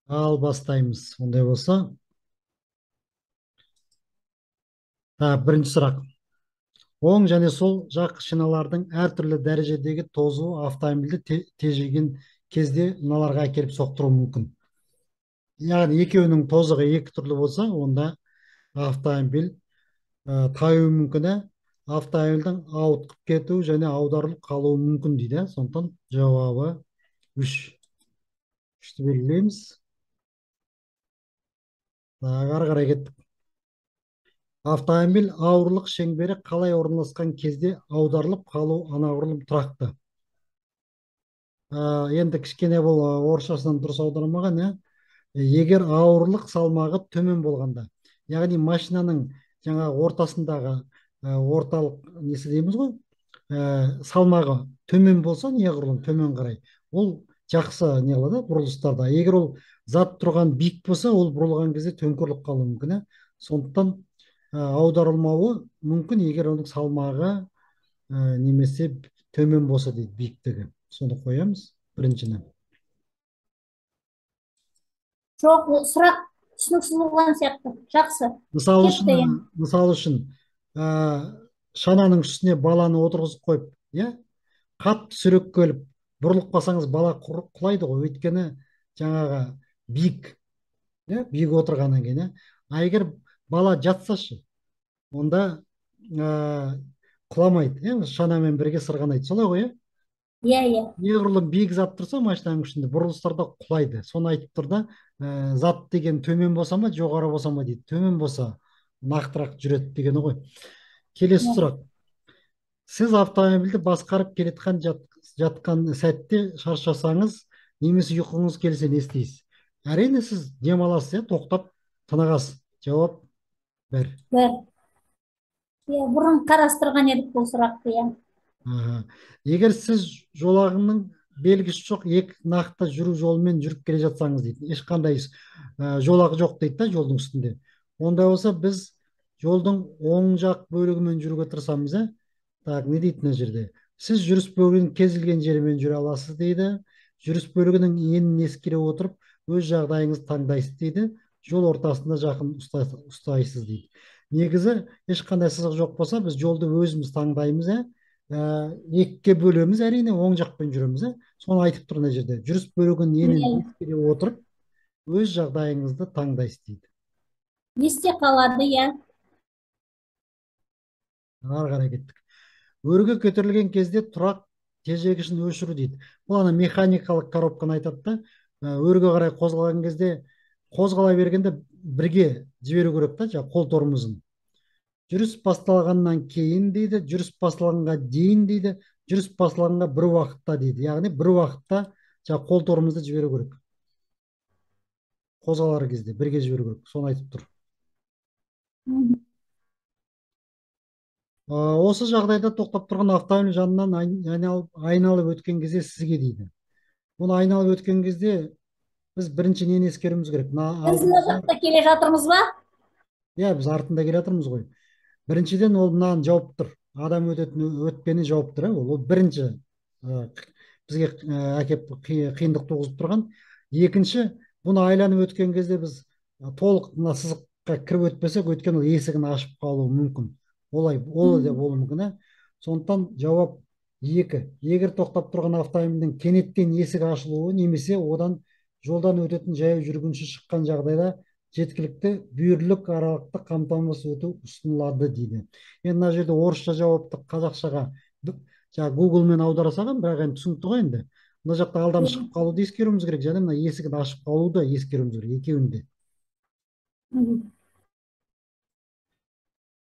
Ал бастаймыз. Ондай болса. Бірінші сұрақ. Оң және сол жақ шиналардың әртүрлі дәрежедегі тозуы автомобильді тежеген кезде мыналарға әкеліп соқтыруы мүмкін. Яғни екеуінің тозығы екі түрлі болса, онда автомобиль таюы мүмкін. Автомобильдің ауытқып кетуі және аударылып қалуы мүмкін дейді. Сондықтан жауабы үш. Үшті белгілейміз. Ары қарай кеттік. Автомобиль ауырлық шеңбері қалай орналасқан кезде аударылып қалу анағұрлым тұрақты. Енді кішкене бұл орысшасынан дұрыс аударылмаған, егер ауырлық салмағы төмен болғанда, яғни машинаның жаңа ортасындағы орталық несі дейміз ғой, салмағы төмен болса, неғұрлым төмен қарай, ол жақсы не қылады бұрылыстарда. Егер ол зат тұрған биік болса, ол бұрылған кезде төңкеріліп қалуы мүмкін. Сондықтан аударылмауы мүмкін, егер оның салмағы немесе төмен болса дейді, биіктігі. Соны қоямыз біріншіні. Жоқ, ол сұрақ түсініксіз болған сияқты. Жақсы. Мысалы үшін, Кетті енді. мысалы үшін шананың үстіне баланы отырғызып қойып, қатты сүреккеліп бұрылып қалсаңыз бала құлайды ғой, өйткені жаңағы биік, биік отырғаннан кейін. Егер бала жатсашы, онда құламайды, шанамен бірге сырғанайды. Солай ғой, Иә, иә. неғұрлым биік зат тұрса машинаның ішінде бұрылыстарда құлайды. Соны айтып тұр да, зат деген төмен болса ма, жоғары болса ма дейді. Төмен болса нақтырақ жүреді дегені ғой. Келесі Иә. сұрақ. Сіз автомобильді басқарып келетқан жатқан сәтте шаршасаңыз, немесе ұйқыңыз келсе не істейсіз? Әрине сіз демаласыз, тоқтап тынығасыз. Жауап бір. Бір. Иә, бұрын қарастырған едік бұл сұрақты, иә. Егер сіз жолағының белгісі жоқ екі нақты жүру жолымен жүріп келе жатсаңыз дейді, ешқандай жолағы жоқ дейді да жолдың үстінде, ондай болса біз жолдың оң жақ бөлігімен жүруге тырысамыз. Так, не дейді мына жерде? Сіз жүріс бөлігінің кез келген жерімен жүре аласыз дейді. Жүріс бөлігінің енін ескере отырып өз жағдайыңызды таңдайсыз дейді. Жол ортасында жақын ұстайсыз дейді. Негізі ешқандай сызық жоқ болса, біз жолды өзіміз таңдаймыз. Екіге бөлеміз, әрине оң жақпен жүреміз. Соны айтып тұр мына жерде. Жүріс бөлігін енін Иә. ескере отырып өз жағдайыңызды таңдайсыз дейді. Есте қалады, иә. Ары қарай кеттік. Өрге көтерілген кезде тұрақ тежегішін өшіру дейді. Бұл ана механикалық коробканы айтады да, өрге қарай қозғалған кезде қозғала бергенде бірге жіберу керек та, жаңағы қол тормозын. Жүріс басталғаннан кейін дейді, жүріс басталғанға дейін дейді, жүріс басталғанға бір уақытта дейді. Яғни бір уақытта жаңағы қол тормозды жіберу керек. Қозғалар кезде бірге жіберу керек. Соны айтып тұр. Мгм. Осы жағдайда тоқтап тұрған автомобиль жанынан айналып өткен кезде сізге дейді. Бұны айналып өткен кезде біз бірінші нені ескеруіміз керек? Мына Біз мына алдымызда, жақта келе жатырмыз ба? біз артында келе жатырмыз ғой. Біріншіден ол мынаны жауып тұр. Адам өтпені жауып тұр. Ол бірінші бізге әкеп қиындық туғызып тұрған. Екінші, бұны айланып өткен кезде біз толық мына сызыққа кіріп өтпесек, өйткені ол есігін ашып қалуы мүмкін. Олай да болуы мүмкін. Сондықтан жауап екі. Егер тоқтап тұрған автомобильдің кенеттен есік ашылуы немесе одан жолдан өтетін жаяу жүргінші шыққан жағдайда жеткілікті бүйірлік аралықты қамтамасыз ету ұсынылады дейді. Енді мына жерде орысша жауапты қазақшаға жаңағы гуглмен аудара салған, бірақ енді түсінікті ғой енді. Мына жақта алдан Иә. шығып қалуды ескеруіміз керек, және мына есігін ашып қалуды ескеруіміз керек, екеуінде. Мгм.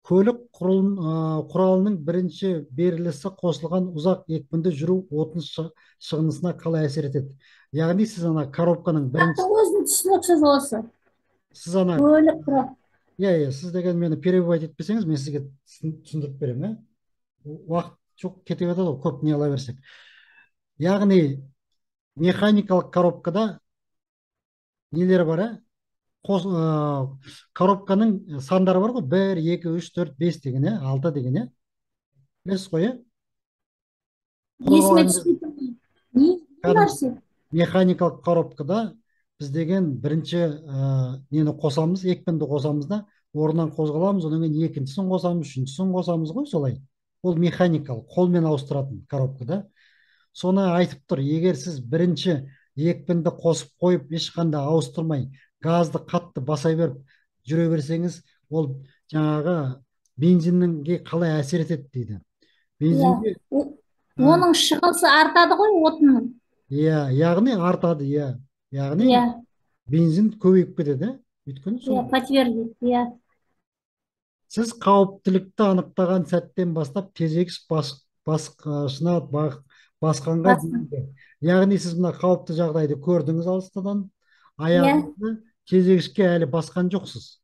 Көлік құралының бірінші берілісі қосылған ұзақ екпінді жүру отын шығынысына қалай әсер етеді? Яғни сіз ана коробканың бірінші, Сұрақтың өзінің түсініксіз осы. сіз ана, Көлік құрал. сіз деген мені перебивать етпесеңіз, мен сізге түсіндіріп беремін. Уақыт жоқ, кетіп жатады ғой, көп не ала берсек. Яғни механикалық коробкада нелер бар, коробканың сандары бар ғой, 1, 2, 3, 4, 5 деген, 6 деген, білесіз ғой, Есіме қозғалған кезде түспей тұр. Не кәдімгі нәрсе? механикалық коробкада біз деген бірінші нені қосамыз, екпінді қосамыз да орнынан қозғаламыз, одан кейін екіншісін қосамыз, үшіншісін қосамыз ғой солай. Ол механикалық, қолмен ауыстыратын коробка да. Соны айтып тұр, егер сіз бірінші екпінді қосып қойып ешқандай ауыстырмай газды қатты баса беріп жүре берсеңіз, ол жаңағы бензинге қалай әсер етеді дейді. иә. Бензинге Оның шығысы артады ғой отынның. иә, яғни артады, иә. Яғни Иә, бензин көбейіп кетеді. Өйткені иә, сол подтвердить, иә. сіз қауіптілікті анықтаған сәттен бастап тежегіш басқышына басқанға Басқа. дейінгі. Яғни сіз мына қауіпті жағдайды көрдіңіз алыстан, Иә, аяғыңызды тежегішке әлі басқан жоқсыз.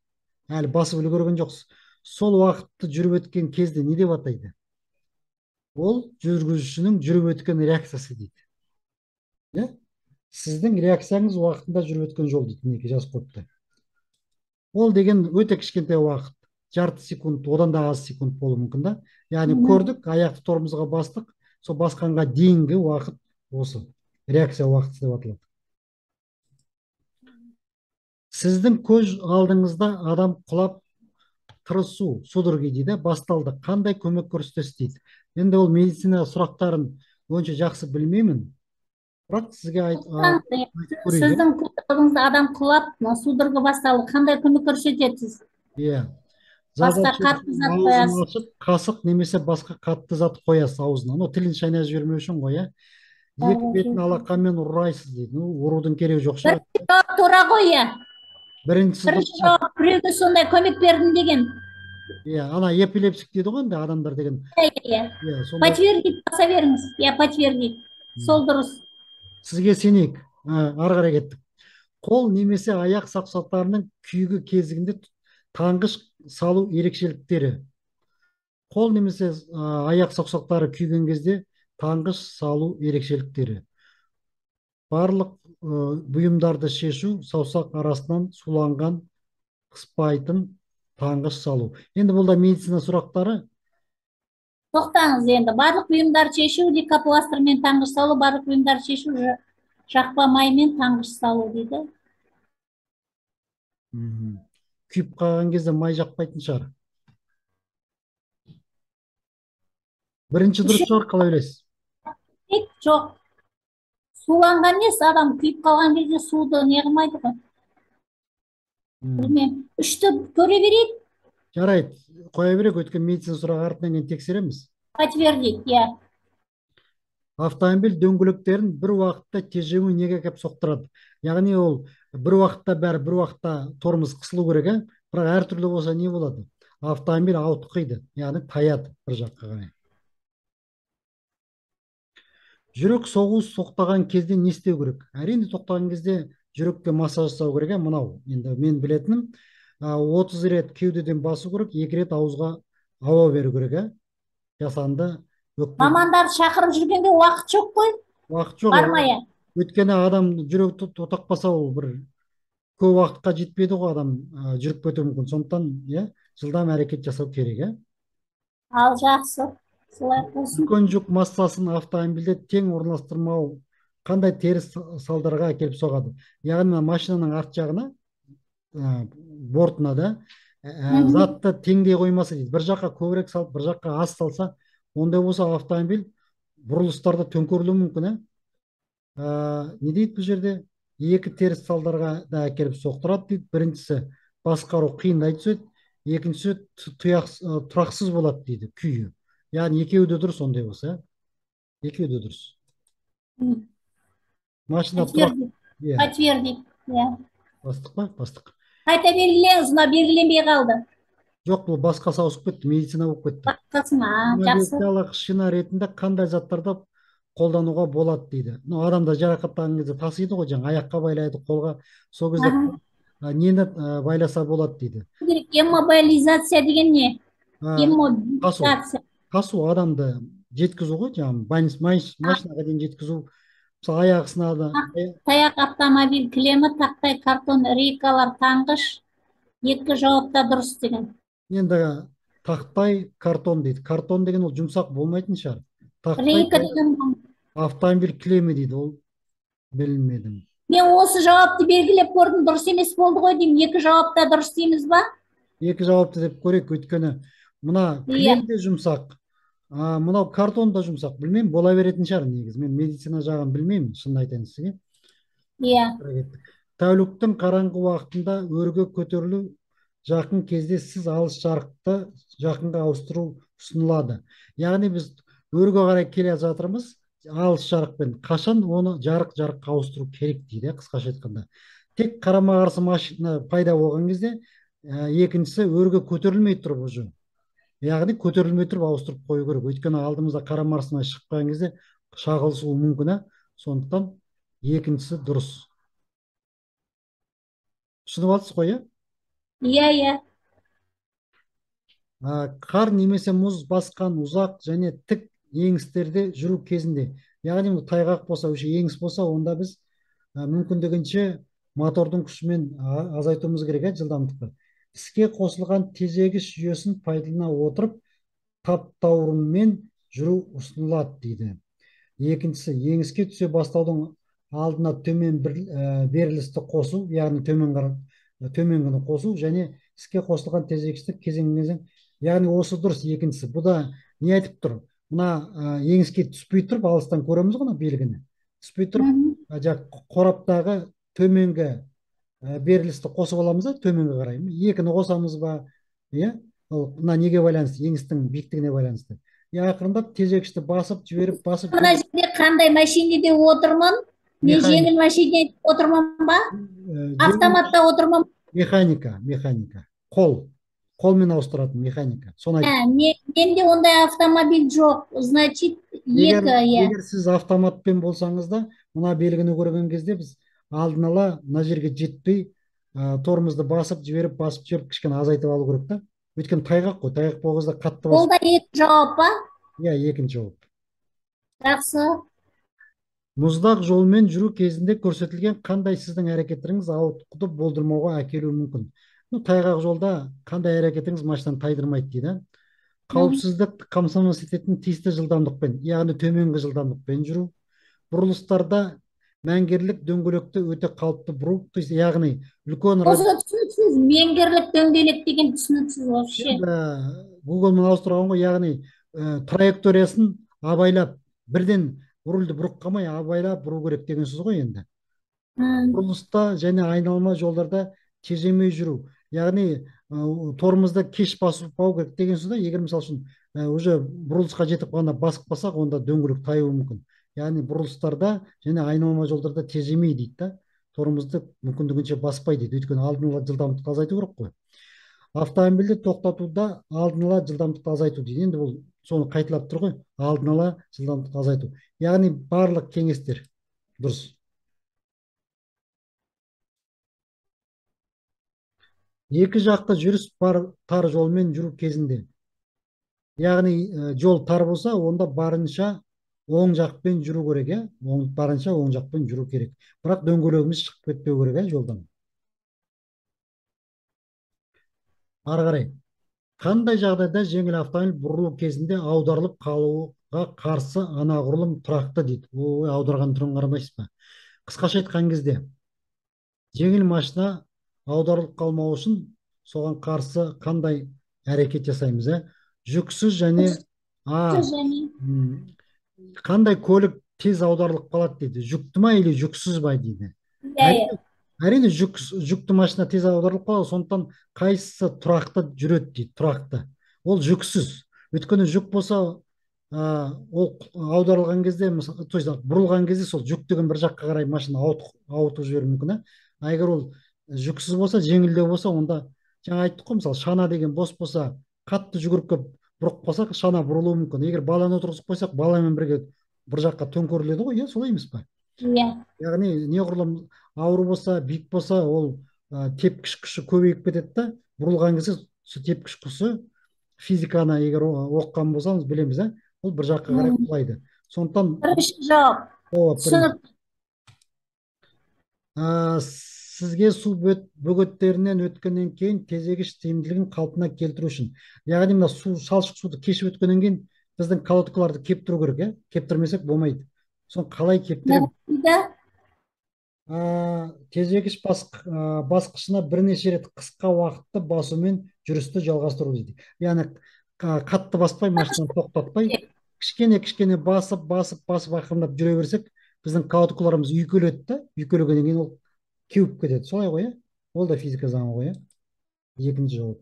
Әлі басып үлгерген жоқсыз. Сол уақытты жүріп өткен кезде не деп атайды? Ол жүргізушінің жүріп өткен реакциясы дейді. Иә? Сіздің реакцияңыз уақытында жүріп өткен жол дейді, мінекей жазып қойыпты. Ол деген өте кішкентай уақыт. Жарты секунд, одан да аз секунд болуы мүмкін да. Яғни көрдік, аяқты тормозға бастық, сол басқанға дейінгі уақыт осы. Реакция уақыты деп аталады. Сіздің көз алдыңызда адам құлап тырысу, судороги дейді, басталды. Қандай көмек көрсетесіз дейді. Енді ол медицина сұрақтарын онша жақсы білмеймін. Бірақ сізге айтып көрейік. сіздің көз алдыңызда адам құлап, судорога басталды. Қандай көмек көрсетесіз? Иә. Басқа қатты зат Аузын қоясыз. ашып, қасық немесе басқа қатты зат қоясыз аузына. Ну, тілін шайнап жібермеу үшін ғой, иә. Екі бетін алақанмен ұрайсыз дейді. Ну, ұрудың керегі жоқ шығар. Жауап тура ғой, иә. Біріншісі Бірінші жауап біреуге сондай көмек бердім деген. иә, ана эпилепсик дейді ғой енді адамдар деген. Иә. Иә, сондай. Подтвердить баса беріңіз. Иә, подтвердить. Сол дұрыс. Сізге сенейік. Ары қарай кеттік. Қол немесе аяқ саусақтарының күйігі кезігінде таңғыш салу ерекшеліктері. Қол немесе аяқ саусақтары күйген кезде таңғыш салу ерекшеліктері. Барлық бұйымдарды шешу, саусақ арасынан суланған қыспайтын таңғыш салу. Енді бұл да медицина сұрақтары. Тоқтаңыз енді. Барлық бұйымдар шешу, декапластрмен таңғыш салу, барлық бұйымдар шешу, жақпа маймен таңғыш салу дейді. Күйіп қалған кезде май жақпайтын шығар. Бірінші дұрыс шығар, қалай ойлайсыз? Жоқ. Суланған несі, адам күйіп қалған кезде суды не қылмайды ғой. Білмеймін. Үшті көре берейік. Жарайды, қоя берейік, өйткені медицина сұрағы артынан кейін тексереміз. Подтвердить, иә. Автомобиль дөңгелектерін бір уақытта тежеуі неге әкеп соқтырады? Яғни ол бір уақытта бәрі бір уақытта тормоз қысылу керек, бірақ әртүрлі болса не болады? Автомобиль ауытқиды, яғни таяды бір жаққа қарай. Жүрек соғу тоқтаған кезде не істеу керек? Әрине тоқтаған кезде жүрекке массаж жасау керек, мынау. Енді мен білетінім 30 рет кеудеден басу керек, 2 рет ауызға ауа беру керек, жасанды өкпе. Мамандар шақырып жүргенде уақыт жоқ қой. Уақыт жоқ. Бармая. Өйткені адам жүректі тоқтақпаса ол бір көп уақытқа жетпейді ғой, адам жүріп кетуі мүмкін. Сондықтан жылдам әрекет жасау керек. Ал жақсы. Солай болсын. Үлкен жүк массасын автомобильде тең орналастырмау қандай теріс салдарға әкеліп соғады? Яғни машинаның арт жағына, бортына да затты теңдей қоймасы дейді. Бір жаққа көбірек салып, бір жаққа аз салса, ондай болса автомобиль бұрылыстарда төңкерілуі мүмкін. Не дейді бұл жерде? Екі теріс салдарға да әкеліп соқтырады дейді. Біріншісі басқару қиындай түседі, екіншісі тұрақсыз болады дейді, күйі. Яғни екеуі де дұрыс ондай болса. Екеуі де дұрыс. Машина Подтвердить. Бастық па? Бастық. Қайта белгілеңіз, мына белгіленбей қалды. Жоқ, бұл басқасы ауысып кетті, медицина болып кетті. Басқасы ма? Жақсы. Инъекциялық шина ретінде қандай заттарды қолдануға болады дейді. Адамда жарақаттаған кезде тасиды ғой, жаңа аяққа байлайды, қолға. Сол кезде нені байласа болады дейді. Эммобилизация деген не? Эммобилизация. Тасу адамды жеткізу ғой, жаңа машинаға дейін жеткізу. Мысалы аяғы сынады. Таяқ, автомобиль кілемі, тақтай, картон, рейкалар, таңғыш. Екі жауапта дұрыс деген. Енді тақтай, картон дейді. Картон деген ол жұмсақ болмайтын шығар. Рейка деген автомобиль кілемі дейді, ол білмедім. Мен осы жауапты белгілеп көрдім, дұрыс емес болды ғой деймін. Екі жауап та дұрыс дейміз ба? Екі жауапты деп көрейік, өйткені мына Иә, кілем де жұмсақ, мынау картон да жұмсақ. Білмеймін, бола беретін шығар негізі. Мен медицина жағын білмеймін, шынын айтайын сізге. иә. Тәуліктің қараңғы уақытында өрге көтерілу жақын кезде сіз алыс жарықты жақынға ауыстыру ұсынылады. Яғни біз өрге қарай келе жатырмыз, алыс жарықпен. Қашан оны жарыққа ауыстыру керек дейді, қысқаша айтқанда. Тек қарама қарсы машина пайда болған кезде, екіншісі өрге көтерілмей тұрып уже. Яғни көтерілмей тұрып ауыстырып қою керек. Өйткені алдымызда қарама қарсыға шыққан кезде шағылысуы мүмкін. Сондықтан екіншісі дұрыс. Түсініп алсыз ғой, иә? Иә, иә. Қар немесе мұз басқан ұзақ және тік еңістерде жүру кезінде, яғни тайғақ болса, еңіс болса, онда біз мүмкіндігінше мотордың күшімен азайтуымыз керек, жылдамдықты. Іске қосылған тежегіш жүйесін пайдалана отырып таптауырынмен жүру ұсынылады дейді. Екіншісі, еңіске түсе бастаудың алдына төмен берілісті қосу, яғни төменгіні қосу және іске қосылған тежегішті кезең, яғни осы дұрыс. Екіншісі, бұл да не айтып тұр? Мына еңіске түспей тұрып, алыстан көреміз ғой белгіні. Түспей тұрып, қораптағы төменгі берілісті қосып аламыз да, төменгі қарай. Екіні қосамыз ба? Иә, мына неге байланысты? Еңістің биіктігіне байланысты. Ақырындап тежегішті басып жіберіп, Мына жерде қандай машинеде отырмын? Мен жеңіл машинеде отырмын ба? Автоматта отырмын? Механика. Қолмен ауыстыратын механика. Менде ондай автомобиль жоқ. Значит, егер сіз автоматпен болсаңыз да, мына белгіні көрген кезде біз алдын ала мына жерге жетпей, торымызды басып жіберіп, кішкене азайтып алу керек та. Өйткені тайғақ қой, тайғақ болған кезде қатты басып. Ол да екі жауап па? Иә, екінші жауап. Жақсы. Мұздақ жолмен жүру кезінде көрсетілген қандай сіздің әрекеттеріңіз ауытқуды болдырмауға әкелуі мүмкін? Тайғақ жолда қандай әрекетіңіз машинаны тайдырмайды дейді. Қауіпсіздікті қамтамасыз ететін тиісті жылдамдықпен, яғни төменгі жылдамдықпен жүру. Бұрылыстарда мәңгерлік дөңгелекті өте қалыпты бұру, яғни үлкен... Осы түсініксіз, мәңгерлік дөңгелек деген түсініксіз вообще. Google-мен ауыстырған ғой, яғни траекториясын абайлап, бірден рульді бұрып қалмай абайлап бұру керек деген сөз ғой енді. Бұрылыста және айналма жолдарда тежемей жүру, яғни торымызда кеш баспау керек деген сөз. Егер мысалы үшін уже бұрылысқа жетіп қана басып қалсақ, онда дөңгелек таюы мүмкін. Яғни бұрылыстарда және айналма жолдарда тежемей дейді да, торымызды мүмкіндігінше баспай дейді. Өйткені алдын ала жылдамдықты азайту керек қой. Автомобильді тоқтатуда алдын ала жылдамдықты азайту дейді. Енді бұл соны қайталап тұр ғой, алдын ала жылдамдықты азайту. Яғни барлық кеңестер дұрыс. Екі жақты жүріс тар жолмен жүру кезінде, яғни жол тар болса, онда барынша оң жақпен жүру керек, барынша оң жақпен жүру керек. Бірақ дөңгелегіміз шығып кетпеу керек жолдан. Ары қарай. Қандай жағдайда жеңіл автомобиль бұрылу кезінде аударылып қалуға қарсы анағұрлым тұрақты дейді. Аударған түрін қарамайсыз ба? Қысқаша айтқан кезде, жеңіл машина аударылып қалмау үшін соған қарсы қандай әрекет жасаймыз? Жүксіз және қандай көлік тез аударылып қалады дейді? Жүкті ма или жүксіз ба дейді? Әрине жүкті машина тез аударылып қалады, сондықтан қайсысы тұрақты жүреді дейді? Тұрақты. Ол жүксіз. Өйткені жүк болса, ол аударылған кезде, бұрылған кезде сол жүктеген бір жаққа қарай машина ауытып жіберуі мүмкін. Егер ол жүксіз болса, жеңілдеу болса, онда жаңа айттық қой, мысалы шана деген бос болса, қатты жүгіріп келіп бұрып қалсақ, шана бұрылуы мүмкін. Егер баланы отырғызып қойсақ, баламен бірге бір жаққа төңкеріледі ғой, солай емес па? Иә. Яғни неғұрлым ауыр болса, биік болса, ол тепкіш күші көбейіп кетеді да, бұрылған кезде тепкіш күші, физиканы егер оқыған болсаңыз білеміз, ол бір жаққа қарай құлайды. Сондықтан бірінші жауап. Сізге су бөгеттерінен өткеннен кейін тежегіш тиімділігін қалпына келтіру үшін. Яғни мына шалшық суды кешіп өткеннен кейін біздің колодкаларды кептіру керек, кептірмесек болмайды. Соны қалай кептірем? тежегіш басқышына бірнеше рет қысқа уақытты басумен жүрісті жалғастыру дейді. Яғни қатты баспай, машинаны тоқтатпай, кішкене кішкене басып басып басып ақырындап жүре берсек, біздің каутикуларымыз үйкеледі да, үйкелгеннен кейін ол кеуіп кетеді. Солай ғой, иә? Ол да физика заңы ғой, иә? Екінші жауап.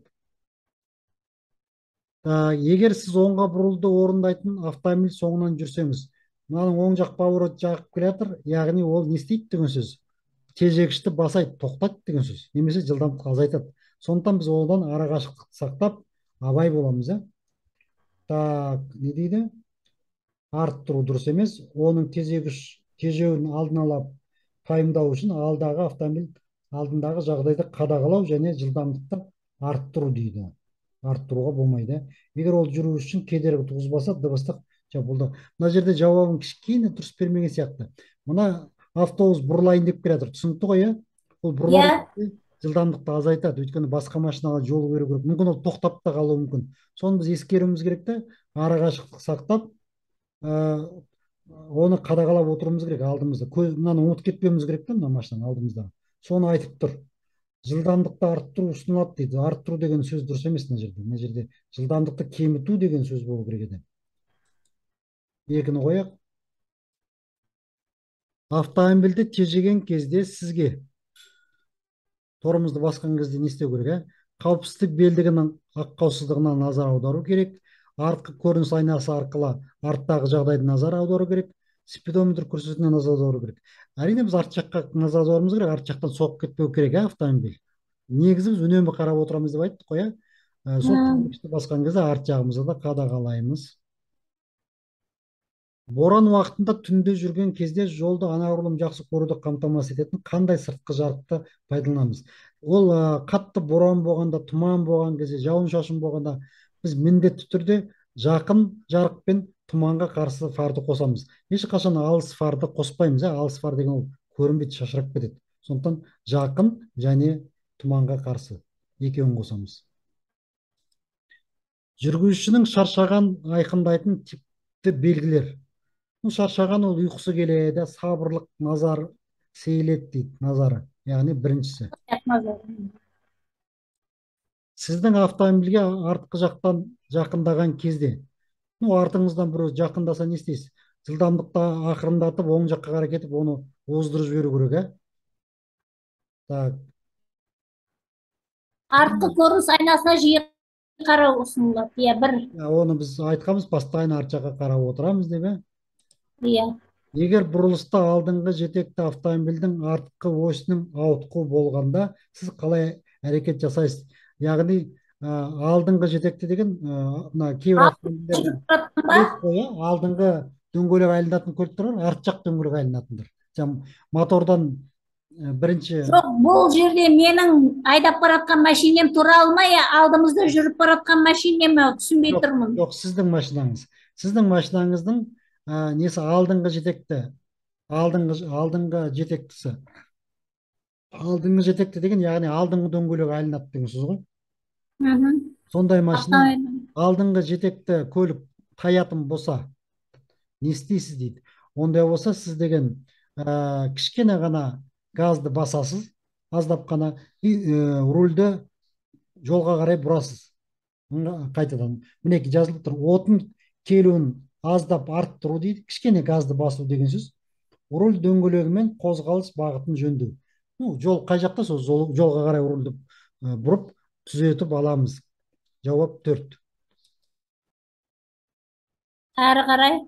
Егер сіз оңға бұрылуды орындайтын автомобиль соңынан жүрсеңіз, мынаның оң жақ повороты жағып келе жатыр, яғни ол не істейді деген сөз? Тежегішті басайды, тоқтайды деген сөз. Немесе жылдамдықты азайтады. Сондықтан біз одан ара қашықтықты сақтап, абай боламыз, иә? Не дейді? Арттыру дұрыс емес. Оның тежеуін алдын ала пайымдау үшін алдағы автомобиль алдындағы жағдайды қадағалау және жылдамдықты арттыру дейді. Арттыруға болмайды. Егер ол жүру үшін кедергі туғызбаса, дыбыстық болды. Мына жерде жауабын кішкене дұрыс бермеген сияқты. Мына автобус бұрылайын деп келе жатыр. Түсінікті ғой, иә? Ол бұрылады, жылдамдықты азайтады. Өйткені басқа машинаға жол беру керек. Мүмкін ол тоқтап та қалуы мүмкін. Соны біз ескеруіміз керек те, ара қашықтық сақтап, оны қадағалап отыруымыз керек алдымызда. Мынаны ұмытып кетпеуіміз керек та, мына машинаның алдымызда. Соны айтып тұр. Жылдамдықты арттыру ұсынылады дейді. Арттыру деген сөз дұрыс емес мына жерде. Мына жерде жылдамдықты кеміту деген сөз болу керек еді. Екіні қояқ. Автомобильді тежеген кезде сізге, торымызды басқан кезде не істеу керек? Қауіпсіздік белдігінің аққаусыздығына назар аудару керек. Артқы көрініс айнасы арқылы арттағы жағдайды назар аудару керек. Спидометр көрсетуіне назар аудару керек. Әрине біз арт жаққа назар аударуымыз керек, арт жақтан соғып кетпеу керек, автомобиль. Негізі біз үнемі қарап отырамыз деп айттық қой, сол тежегішті басқан кезде арт жағымызды да қадағалаймыз. Боран уақытында түнде жүрген кезде жолды анағұрлым жақсы көруді қамтамасыз ететін қандай сыртқы жарықты пайдаланамыз? Ол қатты боран болғанда, тұман болған кезде, жауын шашын болғанда біз міндетті түрде жақын жарық пен тұманға қарсы фарды қосамыз. Ешқашан алыс фарды қоспаймыз. Алыс фар деген ол көрінбейді, шашырап кетеді. Сондықтан жақын және тұманға қарсы екеуін қосамыз. Жүргізушінің шаршаған айқындайтын типті белгілер. Шаршаған ол ұйқысы келеді, сабырлық, назар сейіледі дейді, назары. Яғни біріншісі. Сіздің автомобильге артқы жақтан жақындаған кезде, артыңыздан біреу жақындаса не істейсіз? Жылдамдықты ақырындатып, оң жаққа қарай кетіп, оны оздырып жіберу керек, Так. Артқы көрініс айнасына жиі қарау ұсынылады. Иә, бір. Оны біз айтқанбыз, постоянно арт жаққа қарап отырамыз деп, Иә. Егер бұрылыста алдыңғы жетекті автомобильдің артқы осінің ауытқу болғанда, сіз қалай әрекет жасайсыз? Яғни алдыңғы жетекті деген кейбір автомобильдерде алдыңғы дөңгелек айналатын көліктер бар, арт жақ дөңгелек айналатындар. Мотордан бірінші. Жоқ, бұл жерде менің айдап баратқан машинем тұра алмай, алдымызда жүріп баратқан машинем, түсінбей тұрмын. Жоқ, сіздің машинаңыз. Сіздің машинаңыздың несі алдыңғы жетекті, алдыңғы жетектісі. Алдыңғы жетекті деген, яғни алдыңғы дөңгелек айналады деген сөз ғой. Сондай машина алдыңғы жетекті көлік таятын болса, не істейсіз дейді. Ондай болса, сіз деген кішкене ғана газды басасыз, аздап қана рульді жолға қарай бұрасыз. Қайтадан. Мінеки жазылып тұр. Отын келуін аздап арттыру дейді. Кішкене газды басу деген сөз. Руль дөңгелегімен қозғалыс бағытын жөндеу. Жол қай жақта, сол жолға қарай рульді бұрып түзетіп аламыз. Жауап 4. Әрі қарай.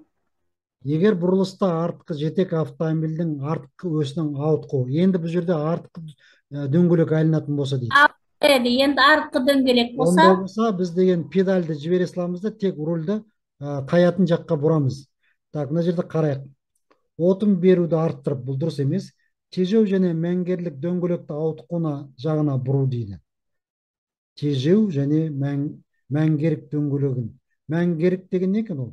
Егер бұрылыста артқы жетек автомобильдің артқы осінің ауытқуы. Енді бұл жерде артқы дөңгелек айналатын болса дейді. Енді артқы дөңгелек болса. Онда болса, біз деген педальді жібере саламыз да тек рульді таятын жаққа бұрамыз. Мына жерде қарайық. Отын беруді арттырып, бұл дұрыс емес. Тежеу және мәңгерлік дөңгелекті ауытқуына жағына бұру дейді. Тежеу және мәңгерік дөңгелегін. Мәңгерік деген не екен ол?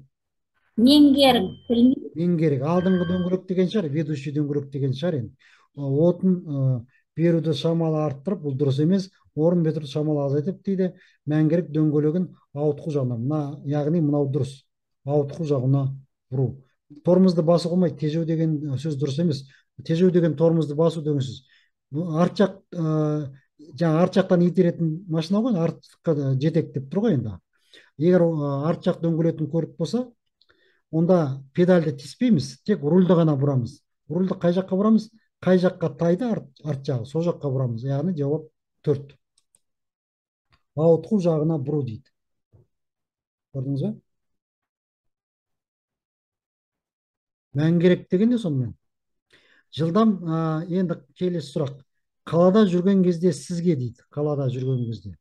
Меңгерік. Алдыңғы дөңгелек деген шығар, ведущий дөңгелек деген шығар. Отын беруді шамалы арттырып, бұл дұрыс емес. Орын беруді шамалы азайтып дейді. Мәңгерік дөңгелегін ауытқу жағына. Яғни мынау дұрыс. Ауытқу жағына бұру. Тормозды басу қылмай, тежеу деген сөз дұрыс емес. тежеу деген тормозды басу деген сөз. Арт жақ жаңа арт жақтан итеретін машина ғой, артқа жетектеп тұр ғой енді. Егер арт жақ дөңгелетін көлік болса, онда педальды тиіспейміз, тек рульді ғана бұрамыз. Рульді қай жаққа бұрамыз? Қай жаққа тайды арт жағы, сол жаққа бұрамыз. Яғни жауап 4. Ауытқу жағына бұру дейді. Көрдіңіз бе? Мәңгерек деген де сонымен. Жылдам, енді келесі сұрақ. Қалада жүрген кезде сізге дейді. Қалада жүрген кезде.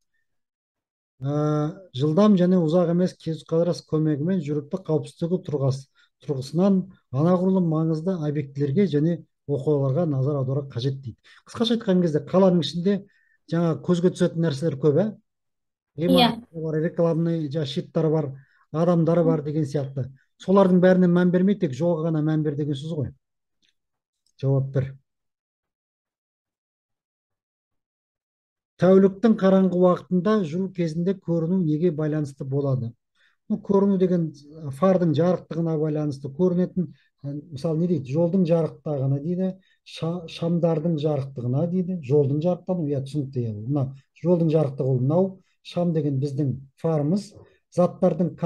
Жылдам және ұзақ емес кез қадырас көмегімен жүрікті қауіпсіздігі тұрғысынан анағұрлым маңызды объектілерге және оқиғаларға назар аудару қажет дейді. Қысқаша айтқан кезде қаланың ішінде жаңа көзге түсетін нәрселер көп, ғимараттар бар, рекламный щиттары бар, адамдары бар деген сияқты. Солардың бәріне мән бермей, тек жолға ғана мән бер деген сөз ғой. Жауап 1. Тәуліктің қараңғы уақытында жүру кезінде көріну неге байланысты болады? Көріну деген фардың жарықтығына байланысты. Көрінетін, мысалы не дейді? Жолдың жарықтығына дейді, шамдардың жарықтығына дейді, жолдың жарықтығына, түсінікті. Мына жолдың жарықтығы ол мынау, шам деген біздің фарымыз, заттардың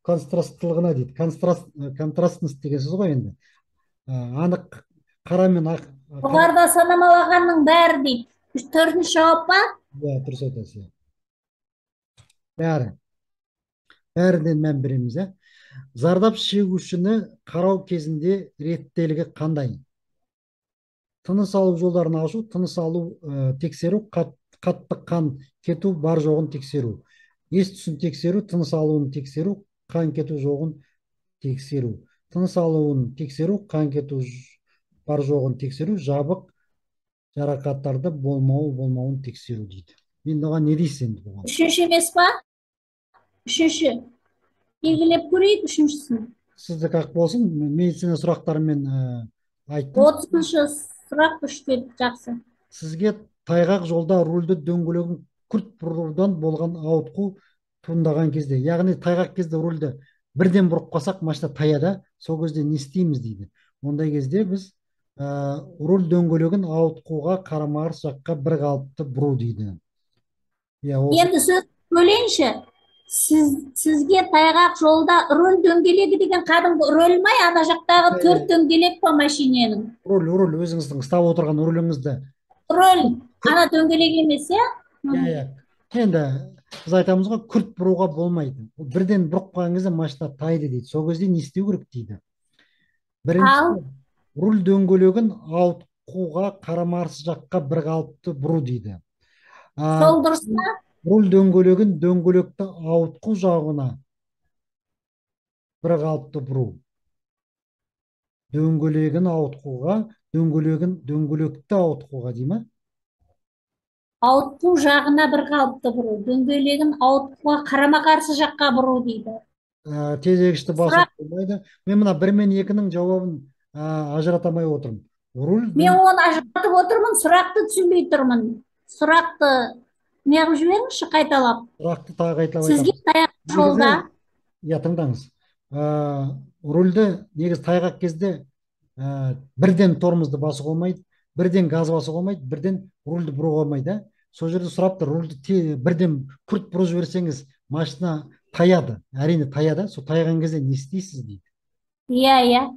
контрасттылығына дейді. Контрастность деген сөз ғой енді. Анық қара мен ақ. Жоғарыда санамалағанның бәрі дейді. 4-ші жауап па? Дұрыс айтасыз. Бәрінен мән береміз. Зардап шегушіні қарау кезінде реттелігі қандай? Тыныс алу жолдарын ашу, тыныс алу тексеру, қатты қан кету бар жоғын тексеру. Ес түсін тексеру, тыныс алуын тексеру, қан кету жоғын тексеру. Тыныс алуын тексеру, қан кету бар жоғын тексеру, жабық жарақаттарды болмауын тексеру дейді. Мен оған не дейсіз енді бұған? 3-ші емес па? 3-ші. Белгілеп көрейік 3-шісін. Сізді қақ болсын, медицина сұрақтарымен айттым. 30-шы сұрақ 3-те жақсы. Сізге тайғақ жолда рульді дөңгелегін күрт бұрудан болған ауытқу туындаған кезде, яғни тайғақ кезде рульді бірден бұрып қалсақ, машина таяды, сол кезде не істейміз дейді. Ондай кезде біз руль дөңгелегін ауытқуға қарама-қарсы жаққа бір қалыпты бұру дейді. Енді сөз бөлейінші. Сізге тайғақ жолда руль дөңгелегі деген кәдімгі руль ма, ана жақтағы 4 дөңгелек па машиненің? Руль, өзіңіздің ұстап отырған руліңізді. Руль, ана дөңгелек емес, Енді біз айтамыз ғой, күрт бұруға болмайды. Бірден бұрып қалған кезде машина тайды дейді. Сол кезде не істеу керек дейді. Бірінші, руль дөңгелегін ауытқуға қарама-қарсы жаққа бір қалыпты бұру дейді. Сол дұрыс па? Руль дөңгелегін дөңгелекті ауытқу жағына бір қалыпты бұру. Дөңгелегін ауытқуға, дөңгелекті ауытқуға дей ма? Ауытқу жағына бір қалыпты бұру. Дөңгелегін ауытқуға қарама-қарсы жаққа бұру дейді. Тезегішті басып болмайды. Мен мына 1 мен 2-нің жауабын ажыратамай отырмын. Мен оны ажыратып отырмын, сұрақты түсінбей тұрмын. Сұрақты неғып жіберіңізші қайталап. Сұрақты тағы қайталап айтамын. Сізге тайғақ жолда. Тыңдаңыз. Рульді негіз тайғақ кезде бірден тормозды басуға болмайды, бірден газ басуға болмайды, бірден рульді бұруға болмайды. Сол жерде сұрапты, рульді бірден күрт бұрып жіберсеңіз, машина таяды. Әрине таяды. Сол тайған кезде не істейсіз дейді. Иә.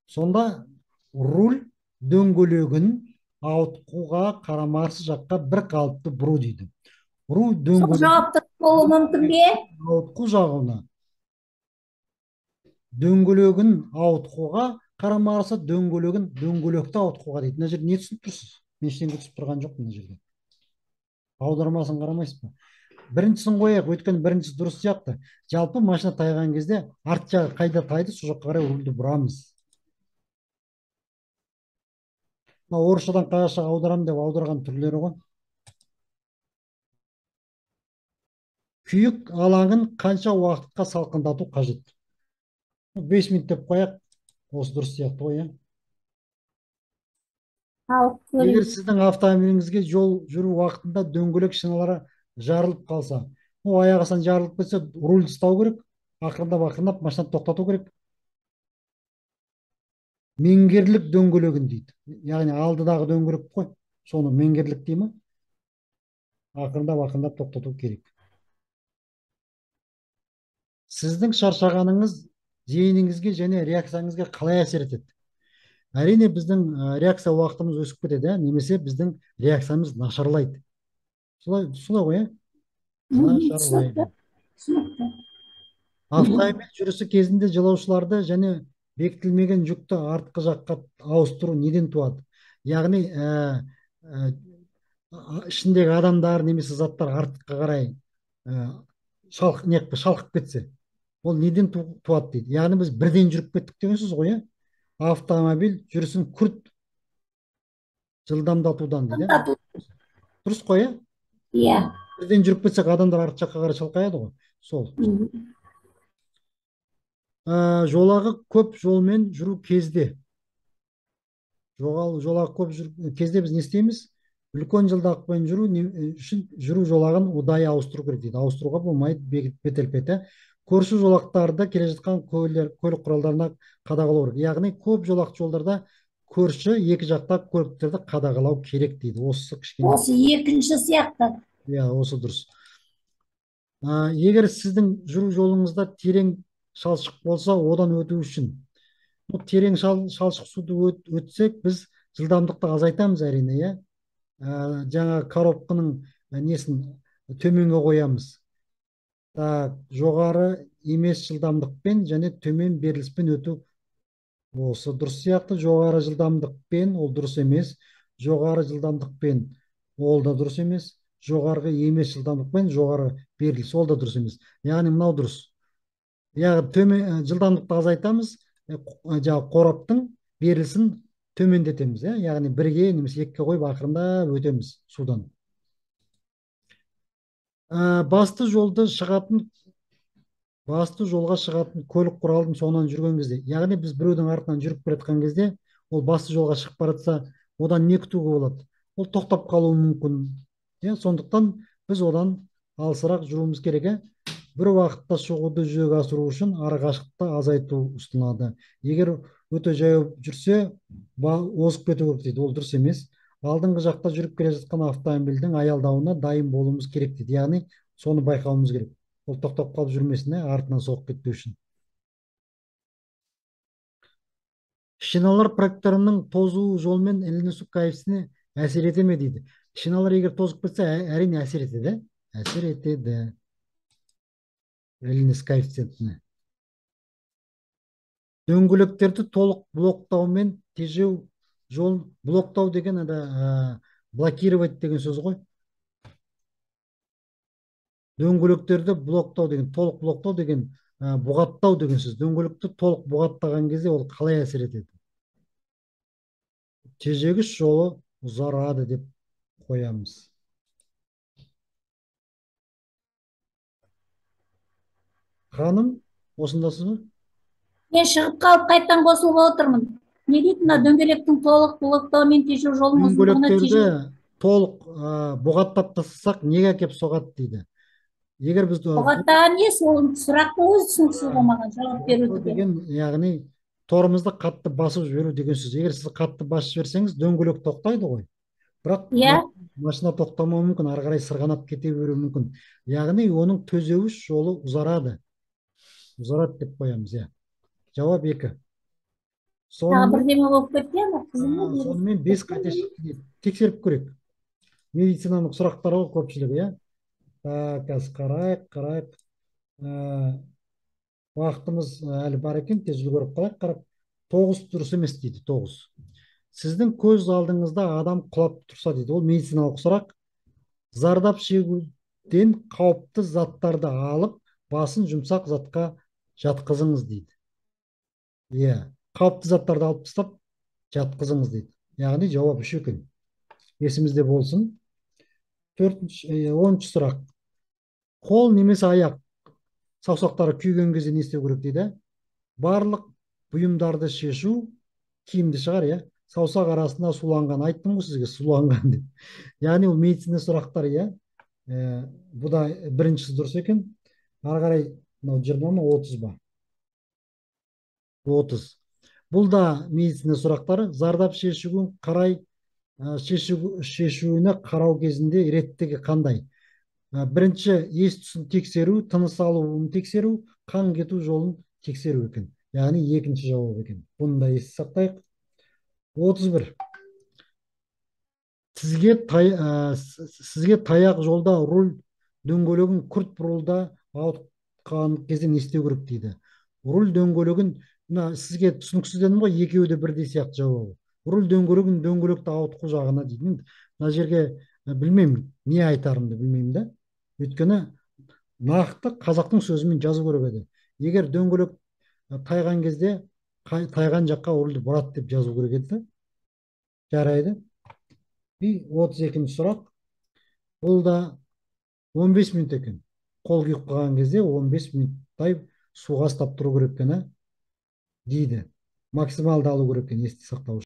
Сонда руль дөңгелегін ауытқуға қарама-қарсы жаққа бір қалыпты бұру дейді. Сол жауапты болуы мүмкін бе? Ауытқу жағына. Дөңгелегін ауытқуға қарама-қарсы дөңгелекті ауытқуға дейді. Мына жерде не түсініп тұрсыз? Мен ештеңе түсіп тұрған жоқ мына жерде. Аудармасын қарамайсыз ба? Біріншісін қояйық, өйткені біріншісі дұрыс сияқты. Жалпы машина тайған кезде арт жағы қайда тайды, сол жаққа қарай рульді бұрамыз. Орысшадан қазақшаға аударам деп аударған түрлері ғой. Күйік алаңын қанша уақытқа салқындату қажет? 5 минут деп қояқ, осы дұрыс сияқты ғой. Егер сіздің автомобиліңізге жол жүру уақытында дөңгелек шиналары жарылып қалса, аяқ астынан жарылып кетсе, рульді ұстау керек, ақырындап машинаны тоқтату керек. менгерлік дөңгелегін дейді. Яғни алдыдағы дөңгелек қой. Соны менгерлік дей ма? Ақырындап тоқтату керек. Сіздің шаршағаныңыз зейініңізге және реакцияңызға қалай әсер етеді? Әрине біздің реакция уақытымыз өсіп кетеді, немесе біздің реакциямыз нашарлайды. Солай ғой, нашарлайды. Түсінікті. Түсінікті. Автомобиль жүрісі кезінде жолаушыларды және бекітілмеген жүкті артқы жаққа ауыстыру неден туады? Яғни ішіндегі адамдар немесе заттар артқа қарай шалқып кетсе, ол неден туады дейді. Яғни біз бірден жүріп кеттік деген сөз ғой, автомобиль жүрісін күрт жылдамдатудан дейді. Дұрыс қой, Иә. Бірден жүріп кетсек, адамдар артқы жаққа қарай шалқаяды ғой. Сол. Жолағы көп жолмен жүру кезде. Жолағы көп кезде біз не істейміз? Үлкен жылдамдықпен жүру үшін жүру жолағын ұдайы ауыстыру керек дейді. Ауыстыруға болмайды, бетелпеті. Көрші жолақтарды келе жатқан көлік құралдарына қадағалау керек. Яғни көп жолақты жолдарда көрші екі жақта көліктерді қадағалау керек дейді. Осы кішкене. Осы екінші сияқты. Иә, осы дұрыс. Егер сіздің жүру жолыңызда терең шалшық болса, одан өту үшін терең шалшық суды өтсек, біз жылдамдықты азайтамыз әрине, иә. Жаңа коробканың несін төменге қоямыз. Жоғары емес жылдамдықпен және төмен беріліспен өту осы дұрыс сияқты. Жоғары жылдамдықпен ол дұрыс емес. Жоғары жылдамдықпен ол да дұрыс емес. Жоғарғы емес жылдамдықпен жоғары беріліс ол да дұрыс емес. Яғни мынау дұрыс. Яғни төмен жылдамдықты азайтамыз, жаңағы қораптың берілісін төмендетеміз, яғни бірге немесе екіге қойып ақырында өтеміз судан. Басты жолға шығатын көлік құралдың соңынан жүрген кезде, яғни біз біреудің артынан жүріп келе жатқан кезде, ол басты жолға шығып бара жатса, одан не күтуге болады? Ол тоқтап қалуы мүмкін. Сондықтан біз одан алысырақ жүруіміз керек. Бір уақытта шығуды жүзеге асыру үшін арақашықты азайту ұсынылады. Егер өте жаяу жүрсе, озып кету керек дейді. Ол дұрыс емес. Алдыңғы жақта жүріп келе жатқан автомобильдің аялдауына дайын болуымыз керек дейді. Яғни соны байқауымыз керек. Ол тоқтап қалып жүрмесіне, артынан соғып кетпеу үшін. Шиналар проекторының тозуы жолмен ілінісу коэффициентіне әсер ете ме дейді. Шиналар егер тозып кетсе, әрине әсер етеді. Әсер етеді. Ілініс коэффициентіне. Дөңгелектерді толық блоктаумен тежеу жол. Блоктау деген блокировать деген сөз ғой. Дөңгелектерді блоктау деген, толық блоктау деген бұғаттау деген сөз. Дөңгелекті толық бұғаттаған кезде ол қалай әсер етеді? Тежегіш жолы ұзарады деп қоямыз. Ханым, осындасыз ба? Мен шығып қалып қайттан қосылып отырмын. Не дейді мына дөңгелектің толық блоктаумен тежеу жолының ұзындығына дөңгелектерді толық бұғаттап тастасақ неге әкеп соғады дейді. Егер біз бұғаттаған не? Сол сұрақтың өзі түсініксіз болмаған, жауап беру деген, яғни торымызды қатты басып жіберу деген сөз. Егер сіз қатты басып жіберсеңіз, дөңгелек тоқтайды ғой. Бірақ машина тоқтамауы мүмкін, ары қарай сырғанап кете беруі мүмкін. Яғни оның төзеуіш жолы ұзарады. Ұзарады деп қоямыз, Жауап 2. Сонымен 5 қате шықты. Тексеріп көрейік. Медицинаның сұрақтары көпшілігі, Қазір қарайық. Уақытымыз әлі бар екен, тез үлгеріп қалайық. 9 дұрыс емес дейді, 9. Сіздің көз алдыңызда адам құлап тұрса дейді, ол медициналық сұрақ. Зардап шегуден қауіпті заттарды алып, басын жұмсақ затқа жатқызыңыз дейді. Қауіпті заттарды алып тастап жатқызыңыз дейді. Яғни жауап 3 екен. Есімізде болсын. 10-шы сұрақ. Қол немесе аяқ саусақтары күйген кезде не істеу керек дейді. Барлық бұйымдарды шешу киімді шығар, саусақ арасында суланған. Айттым ғой сізге, суланған деп. Яғни ол медицина сұрақтар, Бұл да біріншісі дұрыс екен. Ары қарай 20 ма 30 ба? 30. Бұл да медицина сұрақтары. Зардап шешуіне қарау кезінде реттігі қандай? Бірінші, ес түсін тексеру, тыныс алуын тексеру, қан кету жолын тексеру екен. Яғни екінші жауап екен. Бұны да есте сақтайық. 31. Сізге таяқ жолда руль дөңгелегін күрт бұрылда ауытқан кезде не істеу керек дейді. Руль дөңгелегін, мына сізге түсініксіз дедім ғой, екеуі де бірдей сияқты жауабы. Руль дөңгелегін дөңгелекті ауытқу жағына дейді. Мен мына жерге білмеймін, не айтарымды білмеймін да. Өйткені нақты қазақтың сөзімен жазу керек еді. Егер дөңгелек тайған кезде тайған жаққа рульді бұрады деп жазу керек еді. Жарайды. 32-ші сұрақ. Бұл да 15 минут екен. Қол күйіп қалған кезде 15 минуттай суға ұстап тұру керек екен дейді. Максималды алу керек екен, есте сақтау